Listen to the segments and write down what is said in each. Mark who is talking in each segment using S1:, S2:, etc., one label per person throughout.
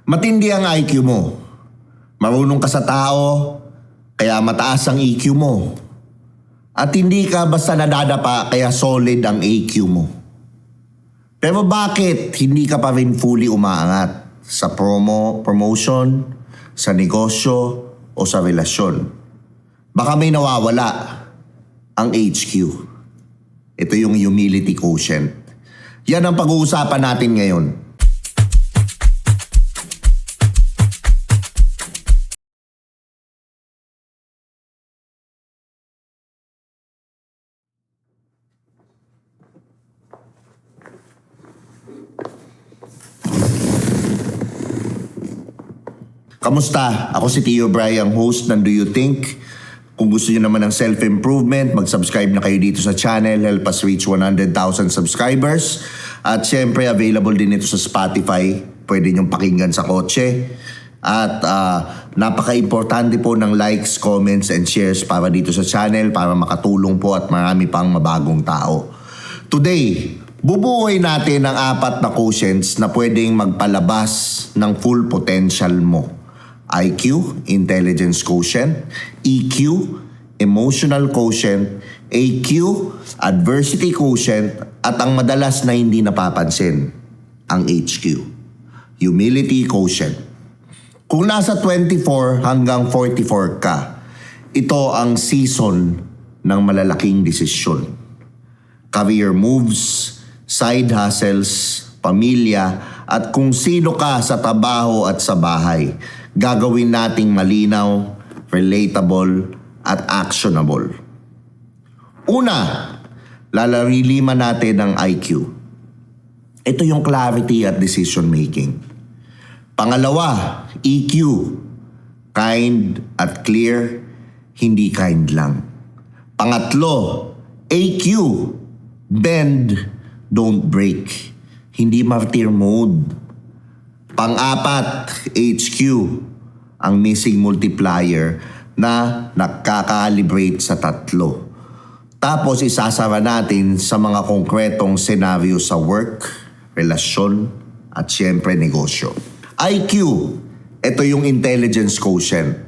S1: Matindi ang IQ mo. Marunong ka sa tao, kaya mataas ang EQ mo. At hindi ka basta nadadapa, kaya solid ang AQ mo. Pero bakit hindi ka pa rin fully umaangat sa promotion, sa negosyo, o sa relasyon? Baka may nawawala ang HQ. Ito yung humility quotient. Yan ang pag-uusapan natin ngayon. Kamusta? Ako si Tio Bry, ang host ng Do You Think? Kung gusto niyo naman ng self-improvement, mag-subscribe na kayo dito sa channel. Help us reach 100,000 subscribers. At syempre, available din ito sa Spotify. Pwede niyong pakinggan sa kotse. At napaka-importante po ng likes, comments, and shares para dito sa channel para makatulong po at marami pang mabagong tao. Today, bubuoy natin ang 4 na quotients na pwedeng magpalabas ng full potential mo. IQ, Intelligence Quotient, EQ, Emotional Quotient, AQ, Adversity Quotient, at ang madalas na hindi napapansin, ang HQ, Humility Quotient. Kung nasa 24 hanggang 44 ka, ito ang season ng malalaking desisyon. Career moves, side hustles, pamilya, at kung sino ka sa trabaho at sa bahay, gagawin nating malinaw, relatable, at actionable. Una, lalariliman natin ang IQ. Ito yung clarity at decision making. Pangalawa, EQ, kind at clear, hindi kind lang. Pangatlo, AQ, bend, don't break, hindi martyr mode. Pang-apat, HQ, ang missing multiplier na nakaka-calibrate sa 3. Tapos isasara natin sa mga konkretong senaryo sa work, relasyon, at syempre negosyo. IQ, ito yung intelligence quotient.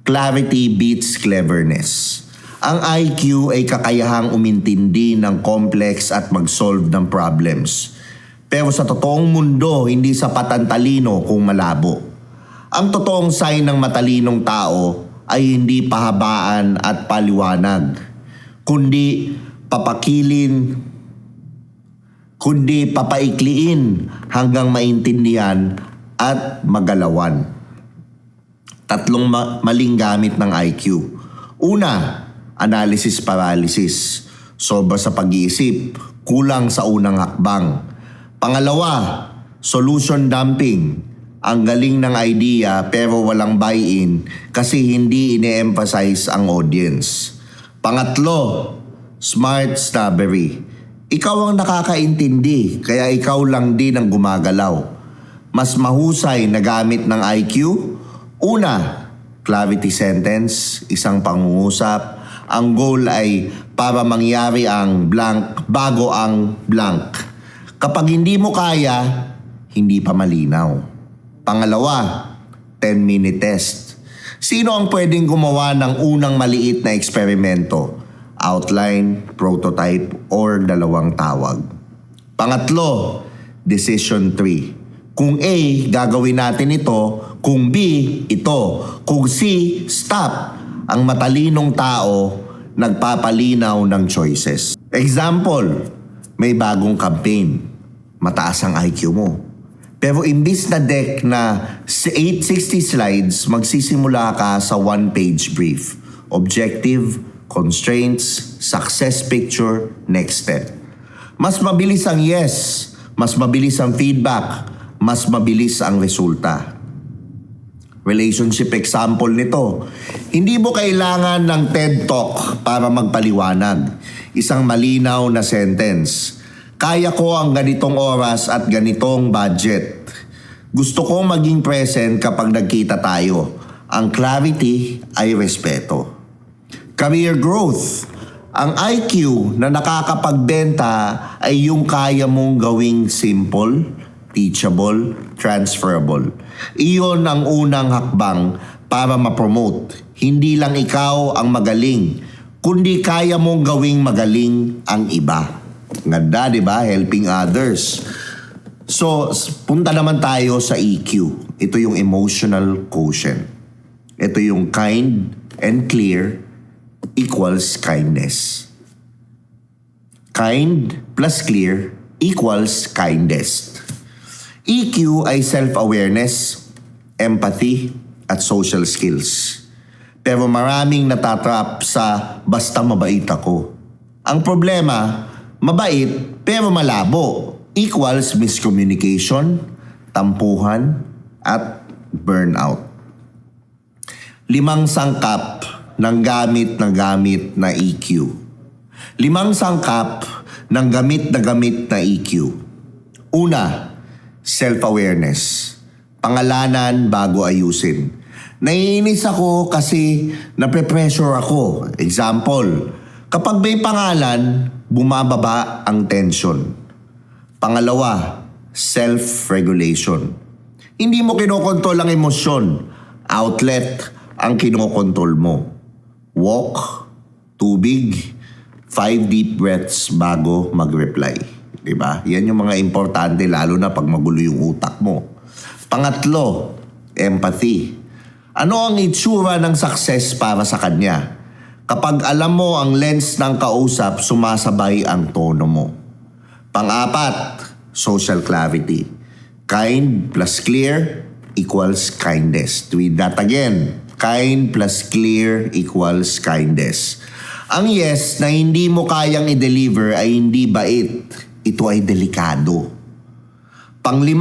S1: Clarity beats cleverness. Ang IQ ay kakayahang umintindi ng complex at mag-solve ng problems. Pero sa totoong mundo, hindi sapat ang talino kung malabo. Ang totoong sign ng matalinong tao ay hindi pahabaan at paliwanag, kundi papaikliin hanggang maintindihan at magalawan. 3 maling gamit ng IQ. Una, analysis paralysis. Sobra sa pag-iisip, kulang sa unang hakbang. Pangalawa, solution dumping. Ang galing ng idea pero walang buy-in kasi hindi ine-emphasize ang audience. Pangatlo, smart snobbery. Ikaw ang nakakaintindi kaya ikaw lang din ang gumagalaw. Mas mahusay na gamit ng IQ? Una, clarity sentence, isang pangungusap. Ang goal ay para mangyari ang blank bago ang blank. Kapag hindi mo kaya, hindi pa malinaw. Pangalawa, 10-minute test. Sino ang pwedeng gumawa ng unang maliit na eksperimento? Outline, prototype, or 2 tawag. Pangatlo, decision tree. Kung A, gagawin natin ito. Kung B, ito. Kung C, stop. Ang matalinong tao, nagpapalinaw ng choices. Example, may bagong campaign. Mataas ang IQ mo. Pero imbis na deck na 860 slides, magsisimula ka sa 1-page brief. Objective, constraints, success picture, next step. Mas mabilis ang yes, mas mabilis ang feedback, mas mabilis ang resulta. Relationship example nito. Hindi mo kailangan ng TED Talk para magpaliwanag. Isang malinaw na sentence. Kaya ko ang ganitong oras at ganitong budget. Gusto ko maging present kapag nagkita tayo. Ang clarity ay respeto. Career growth. Ang IQ na nakakapagbenta ay yung kaya mong gawing simple, teachable, transferable. Iyon ang unang hakbang para ma-promote. Hindi lang ikaw ang magaling, kundi kaya mong gawing magaling ang iba. Ganda, di ba? Helping others. So, punta naman tayo sa EQ. Ito yung emotional quotient. Ito yung kind and clear equals kindness. Kind plus clear equals kindest. EQ ay self-awareness, empathy, at social skills. Pero maraming natatrap sa basta mabait ako. Ang problema, mabait pero malabo equals miscommunication, tampuhan, at burnout. 5 sangkap ng gamit na EQ. 5 sangkap ng gamit na EQ. Una, self-awareness. Pangalanan bago ayusin. Naiinis ako kasi nape-pressure ako. Example, kapag may pangalan, bumababa ang tension. Pangalawa, self-regulation. Hindi mo kinokontrol ang emosyon. Outlet ang kinokontrol mo. Walk, tubig, 5 deep breaths bago mag-reply. Diba? Yan yung mga importante lalo na pag magulo yung utak mo. Pangatlo, empathy. Ano ang itsura ng success para sa kanya? Kapag alam mo ang lens ng kausap, sumasabay ang tono mo. Pang-apat, social clarity. Kind plus clear equals kindness. Read that again. Kind plus clear equals kindness. Ang yes na hindi mo kayang i-deliver ay hindi bait. Ito ay delikado. Pang-5,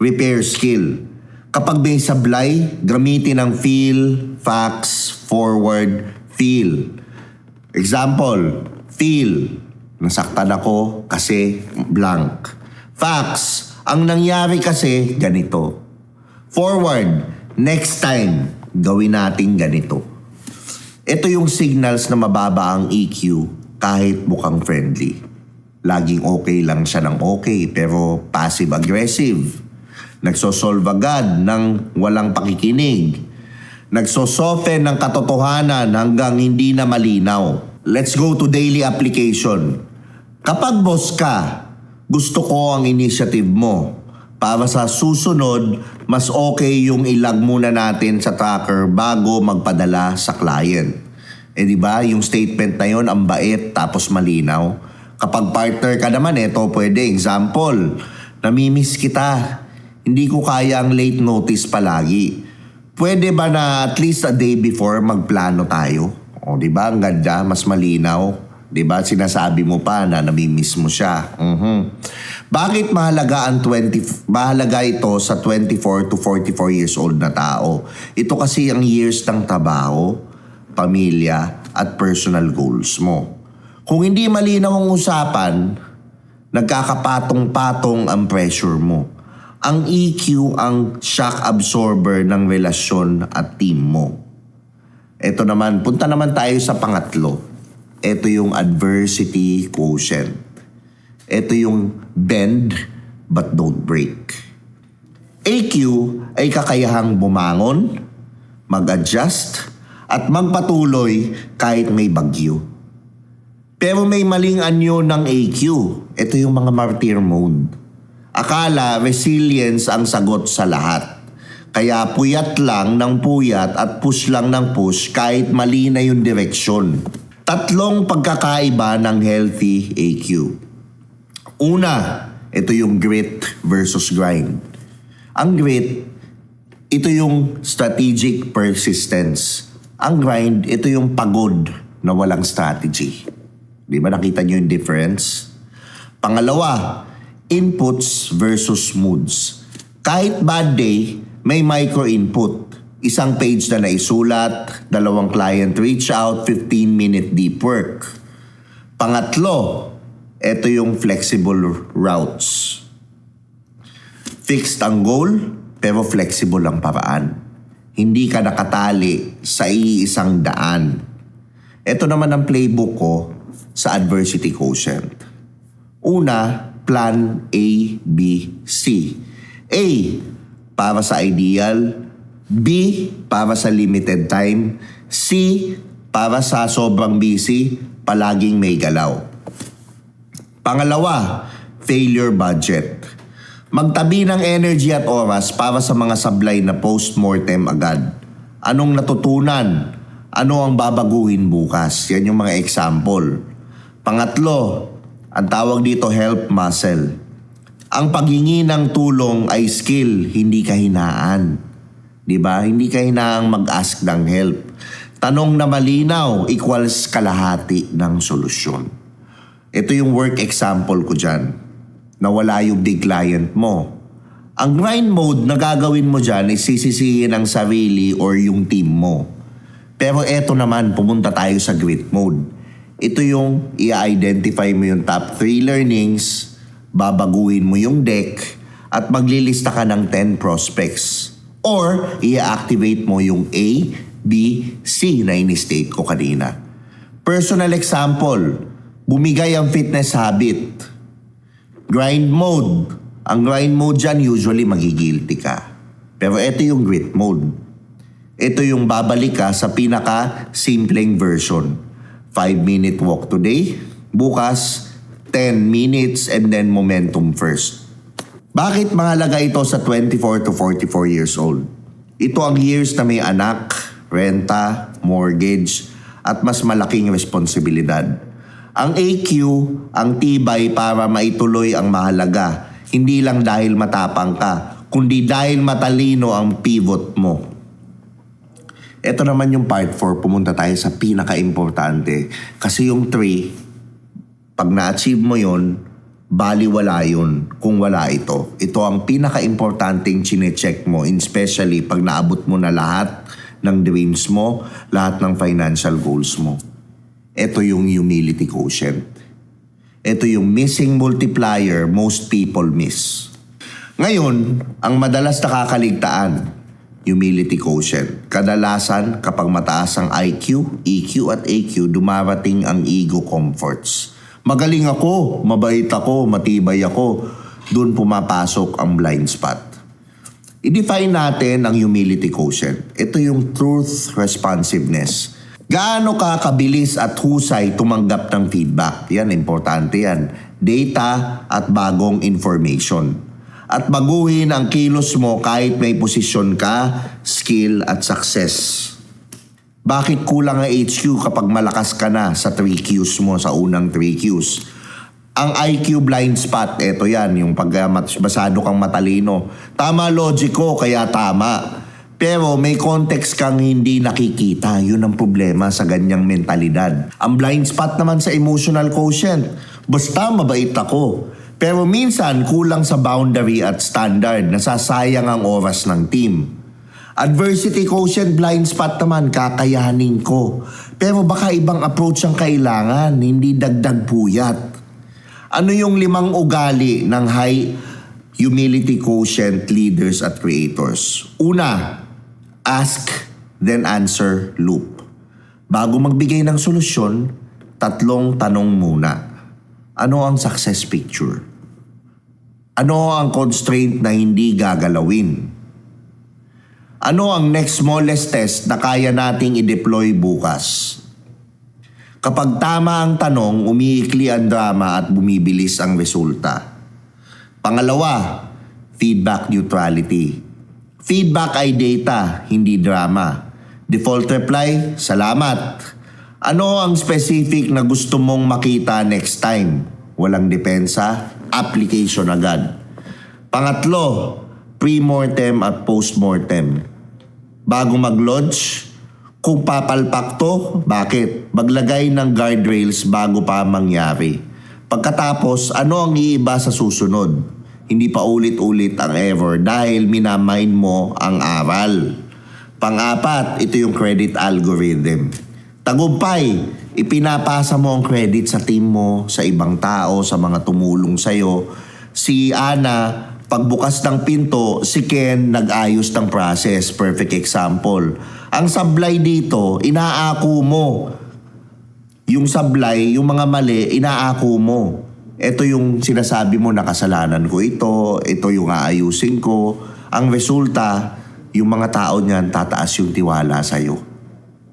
S1: repair skill. Kapag may sablay, gamitin ang feel, facts, forward, feel. Example, feel. Nasaktan ako kasi blank. Facts. Ang nangyari kasi ganito. Forward. Next time, gawin natin ganito. Ito yung signals na mababa ang EQ kahit mukhang friendly. Laging okay lang siya ng okay pero passive-aggressive. Nagsosolve agad ng walang pakikinig. Nagsosoften ng katotohanan hanggang hindi na malinaw. Let's go to daily application. Kapag boss ka, gusto ko ang initiative mo. Para sa susunod, mas okay yung ilag muna natin sa tracker bago magpadala sa client. Eh di ba, yung statement na yon ang bait tapos malinaw. Kapag partner ka naman, eto pwede. Example, namimiss kita. Hindi ko kaya ang late notice palagi. Pwede ba na at least a day before magplano tayo? O di ba, ang ganda, mas malinaw. Di ba, sinasabi mo pa na namimiss mo siya. Bakit mahalaga ito sa 24 to 44 years old na tao? Ito kasi ang years ng trabaho, pamilya, at personal goals mo. Kung hindi malinaw ang usapan, nagkakapatong-patong ang pressure mo. Ang EQ ang shock absorber ng relasyon at team mo. Ito naman, punta naman tayo sa pangatlo. Ito yung adversity quotient. Ito yung bend but don't break. AQ ay kakayahang bumangon, mag-adjust, at magpatuloy kahit may bagyo. Pero may maling anyo ng AQ. Ito yung mga martyr mode. Akala resilience ang sagot sa lahat. Kaya puyat lang ng puyat at push lang ng push kahit mali na yung direksyon. 3 pagkakaiba ng healthy AQ. Una, ito yung grit versus grind. Ang grit, ito yung strategic persistence. Ang grind, ito yung pagod na walang strategy. Di ba nakita nyo yung difference? Pangalawa, inputs versus moods. Kahit bad day, may micro-input. Isang page na naisulat, 2 client reach out, 15-minute deep work. Pangatlo, ito yung flexible routes. Fixed ang goal, pero flexible ang paraan. Hindi ka nakatali sa iisang daan. Ito naman ang playbook ko sa adversity quotient. Una, Plan A, B, C. A, para sa ideal. B, para sa limited time. C, para sa sobrang busy, palaging may galaw. Pangalawa, failure budget. Magtabi ng energy at oras para sa mga sablay na post-mortem agad. Anong natutunan? Ano ang babaguhin bukas? Yan yung mga example. Pangatlo, ang tawag dito help muscle. Ang paghingi ng tulong ay skill, hindi kahinaan. Diba? Hindi kahinaang mag-ask ng help. Tanong na malinaw equals kalahati ng solusyon. Ito yung work example ko dyan. Nawala yung big client mo. Ang grind mode na gagawin mo dyan is sisisihin ang sarili or yung team mo. Pero eto naman, pumunta tayo sa grit mode. Ito yung i-identify mo yung top 3 learnings, babaguhin mo yung deck, at maglilista ka ng 10 prospects. Or i-activate mo yung A, B, C na in-state ko kanina. Personal example, bumigay ang fitness habit. Grind mode. Ang grind mode dyan, usually magigilty ka. Pero ito yung grit mode. Ito yung babalik ka sa pinaka-simpleng version. 5-minute walk today, bukas 10 minutes and then momentum first. Bakit mahalaga ito sa 24 to 44 years old? Ito ang years na may anak, renta, mortgage, at mas malaking responsibilidad. Ang AQ, ang tibay para maituloy ang mahalaga, hindi lang dahil matapang ka, kundi dahil matalino ang pivot mo. Ito naman yung part 4, pumunta tayo sa pinaka-importante. Kasi yung 3, pag na-achieve mo yon, baliwala yun kung wala ito. Ito ang pinaka-importanting chine-check mo, especially pag naabot mo na lahat ng dreams mo, lahat ng financial goals mo. Ito yung humility quotient. Ito yung missing multiplier most people miss. Ngayon, ang madalas nakakaligtaan, humility quotient. Kadalasan, kapag mataas ang IQ, EQ at AQ, dumarating ang ego comforts. Magaling ako, mabait ako, matibay ako. Doon pumapasok ang blind spot. I-define natin ang humility quotient. Ito yung truth responsiveness. Gaano ka kabilis at husay tumanggap ng feedback? Yan, importante yan. Data at bagong information. At baguhin ang kilos mo kahit may posisyon ka, skill at success. Bakit kulang ang HQ kapag malakas ka na sa 3 Qs mo, sa unang 3 Qs? Ang IQ blind spot, eto yan, yung pag basado kang matalino. Tama logiko, kaya tama. Pero may context kang hindi nakikita, yun ang problema sa ganyang mentalidad. Ang blind spot naman sa emotional quotient, basta mabait ako. Pero minsan kulang sa boundary at standard, nasasayang ang oras ng team. Adversity quotient blind spot naman, kakayanin ko. Pero baka ibang approach ang kailangan, hindi dagdag puyat. Ano yung 5 ugali ng high humility quotient leaders at creators? Una, ask, then answer loop. Bago magbigay ng solusyon, 3 tanong muna. Ano ang success picture? Ano ang constraint na hindi gagalawin? Ano ang next smallest test na kaya nating i-deploy bukas? Kapag tama ang tanong, umiikli ang drama at bumibilis ang resulta. Pangalawa, feedback neutrality. Feedback ay data, hindi drama. Default reply, salamat. Ano ang specific na gusto mong makita next time? Walang depensa, application agad. Pangatlo, pre-mortem at post-mortem. Bago mag-launch, kung papalpak to, bakit? Maglagay ng guardrails bago pa mangyari. Pagkatapos, ano ang iiba sa susunod? Hindi pa ulit-ulit ang error dahil minamind mo ang aral. Pang-apat, ito yung credit algorithm. Tagumpay, ipinapasa mo ang credit sa team mo, sa ibang tao, sa mga tumulong sa'yo. Si Ana, pagbukas ng pinto, si Ken nag-ayos ng process. Perfect example. Ang sablay dito, inaako mo. Yung sablay, yung mga mali, inaako mo. ito yung sinasabi mo na kasalanan ko ito yung aayusin ko. Ang resulta, yung mga tao niyan tataas yung tiwala sa'yo.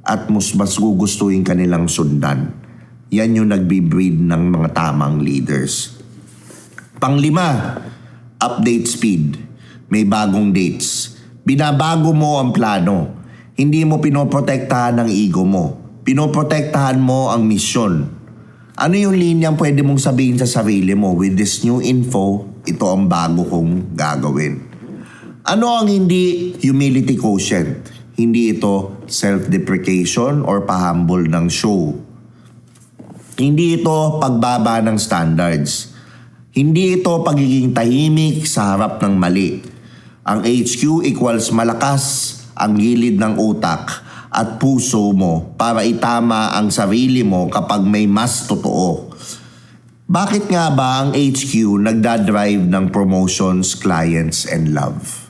S1: At mas gugustuhin kanilang sundan. Yan yung nagbe-breed ng mga tamang leaders. Panglima, update speed. May bagong dates. Binabago mo ang plano. Hindi mo pinoprotektahan ang ego mo. Pinoprotektahan mo ang misyon. Ano yung linyang pwede mong sabihin sa sarili mo? With this new info, ito ang bago kong gagawin. Ano ang hindi humility quotient? Hindi ito self-deprecation or pahambol ng show. Hindi ito pagbaba ng standards. Hindi ito pagiging tahimik sa harap ng mali. Ang HQ equals malakas ang gilid ng utak at puso mo para itama ang sarili mo kapag may mas totoo. Bakit nga ba ang HQ nagdadrive ng promotions, clients, and love?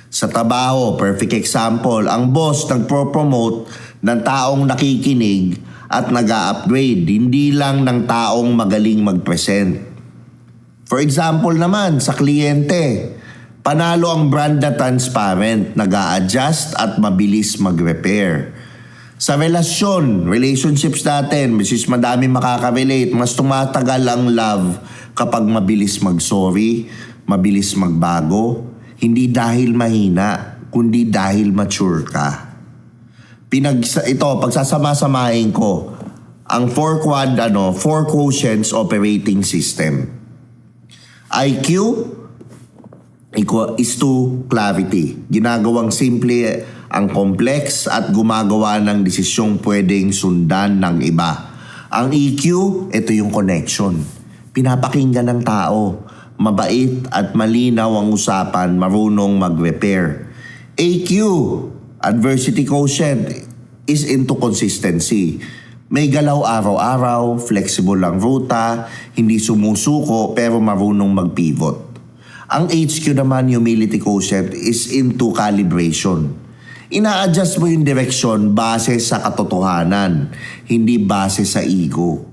S1: Sa trabaho, perfect example, ang boss nagpo-promote ng taong nakikinig at nag-a-upgrade, hindi lang ng taong magaling mag-present. For example naman, sa kliyente, panalo ang brand na transparent, nag-a-adjust at mabilis mag-repair. Sa relasyon, relationships natin, which is madami makaka-relate, mas tumatagal ang love kapag mabilis mag-sorry, mabilis magbago, hindi dahil mahina, kundi dahil mature ka. Pagsasama-samahin ko, ang 4 quotients operating system. IQ is to clarity. Ginagawang simple ang complex at gumagawa ng desisyong pwedeng sundan ng iba. Ang EQ, ito yung connection. Pinapakinggan ng tao. Mabait at malinaw ang usapan, marunong mag-repair. AQ, adversity quotient, is into consistency. May galaw araw-araw, flexible ang ruta, hindi sumusuko pero marunong mag-pivot. Ang HQ naman, humility quotient, is into calibration. Ina-adjust mo yung direksyon base sa katotohanan, hindi base sa ego.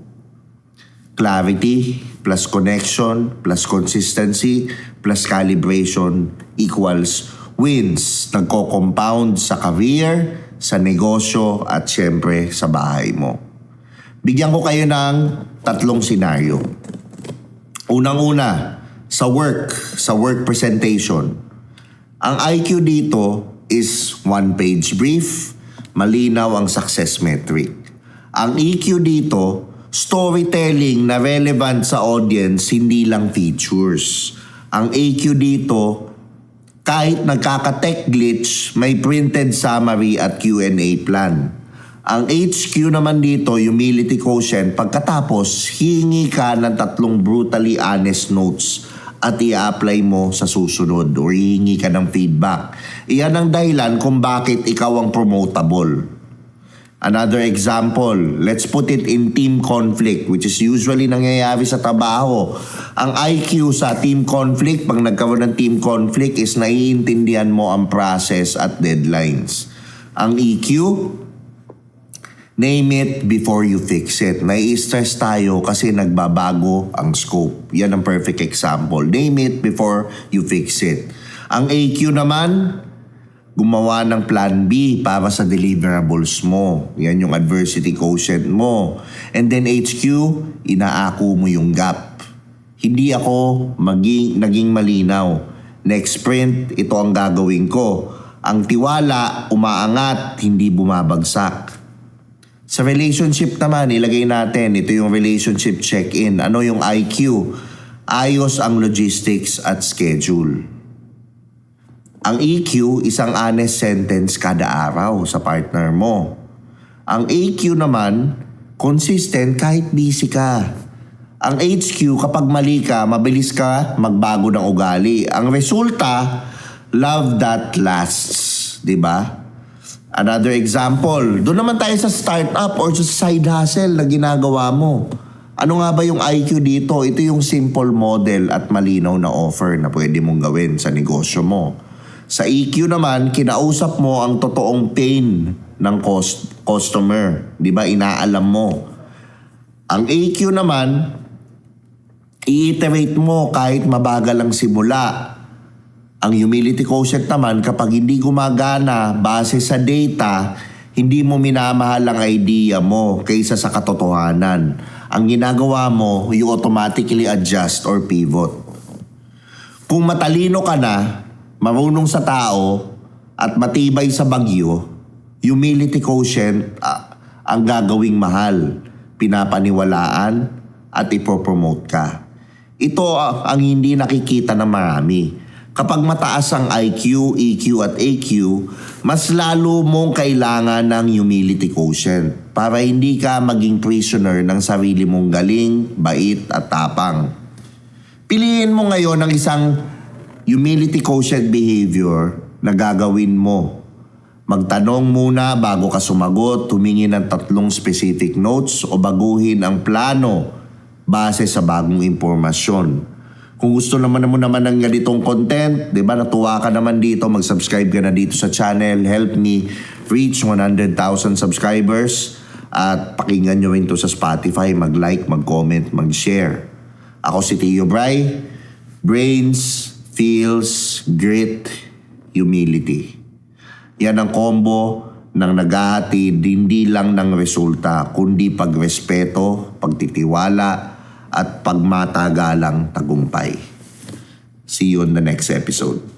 S1: Clarity plus connection plus consistency plus calibration equals wins. Nagko-compound sa career, sa negosyo at syempre sa bahay mo. Bigyan ko kayo ng 3 senaryo. Unang-una, sa work presentation. Ang IQ dito is 1-page brief, malinaw ang success metric. Ang EQ dito, storytelling na relevant sa audience, hindi lang features. Ang AQ dito, kahit nagkaka-tech glitch, may printed summary at Q&A plan. Ang HQ naman dito, humility quotient, pagkatapos, hihingi ka ng 3 brutally honest notes at i-apply mo sa susunod o hihingi ka ng feedback. Iyan ang dahilan kung bakit ikaw ang promotable. Another example, let's put it in team conflict, which is usually nangyayari sa trabaho. Ang IQ sa team conflict, pag nagkaroon ng team conflict, is naiintindihan mo ang process at deadlines. Ang EQ, name it before you fix it. Nai-stress tayo kasi nagbabago ang scope. Yan ang perfect example. Name it before you fix it. Ang AQ naman, gumawa ng plan B para sa deliverables mo. Yan yung adversity quotient mo. And then HQ, inaako mo yung gap. Hindi ako naging malinaw. Next sprint, ito ang gagawin ko. Ang tiwala, umaangat, hindi bumabagsak. Sa relationship naman, ilagay natin, ito yung relationship check-in. Ano yung IQ? Ayos ang logistics at schedule. Ang EQ, isang honest sentence kada araw sa partner mo. Ang AQ naman, consistent kahit busy ka. Ang HQ, kapag mali ka, mabilis ka magbago ng ugali. Ang resulta, love that lasts. Diba? Another example, doon naman tayo sa startup or sa side hustle na ginagawa mo. Ano nga ba yung IQ dito? Ito yung simple model at malinaw na offer na pwede mong gawin sa negosyo mo. Sa EQ naman, kinausap mo ang totoong pain ng customer. Di ba? Inaalam mo. Ang AQ naman, I-iterate mo kahit mabagal ang simula. Ang humility quotient naman, kapag hindi gumagana base sa data, hindi mo minamahal ang idea mo kaysa sa katotohanan. Ang ginagawa mo, you automatically adjust or pivot. Kung matalino ka na, marunong sa tao, at matibay sa bagyo, humility quotient ang gagawing mahal, pinapaniwalaan, at ipopromote ka. Ito ang hindi nakikita ng marami. Kapag mataas ang IQ, EQ at AQ, mas lalo mong kailangan ng humility quotient para hindi ka maging prisoner ng sarili mong galing, bait at tapang. Piliin mo ngayon ang isang humility quotient behavior na gagawin mo. Magtanong muna bago ka sumagot, tumingin ng 3 specific notes o baguhin ang plano base sa bagong impormasyon. Kung gusto naman mo naman ng ganitong content, di ba, natuwa ka naman dito, mag-subscribe ka na dito sa channel. Help me reach 100,000 subscribers. At pakinggan nyo rin to sa Spotify, mag-like, mag-comment, mag-share. Ako si Tio Bray. Brains, feels, grit, humility. Yan ang combo ng naghahatid hindi lang ng resulta, kundi pagrespeto, pagtitiwala, at pagmatagalang tagumpay. See you on the next episode.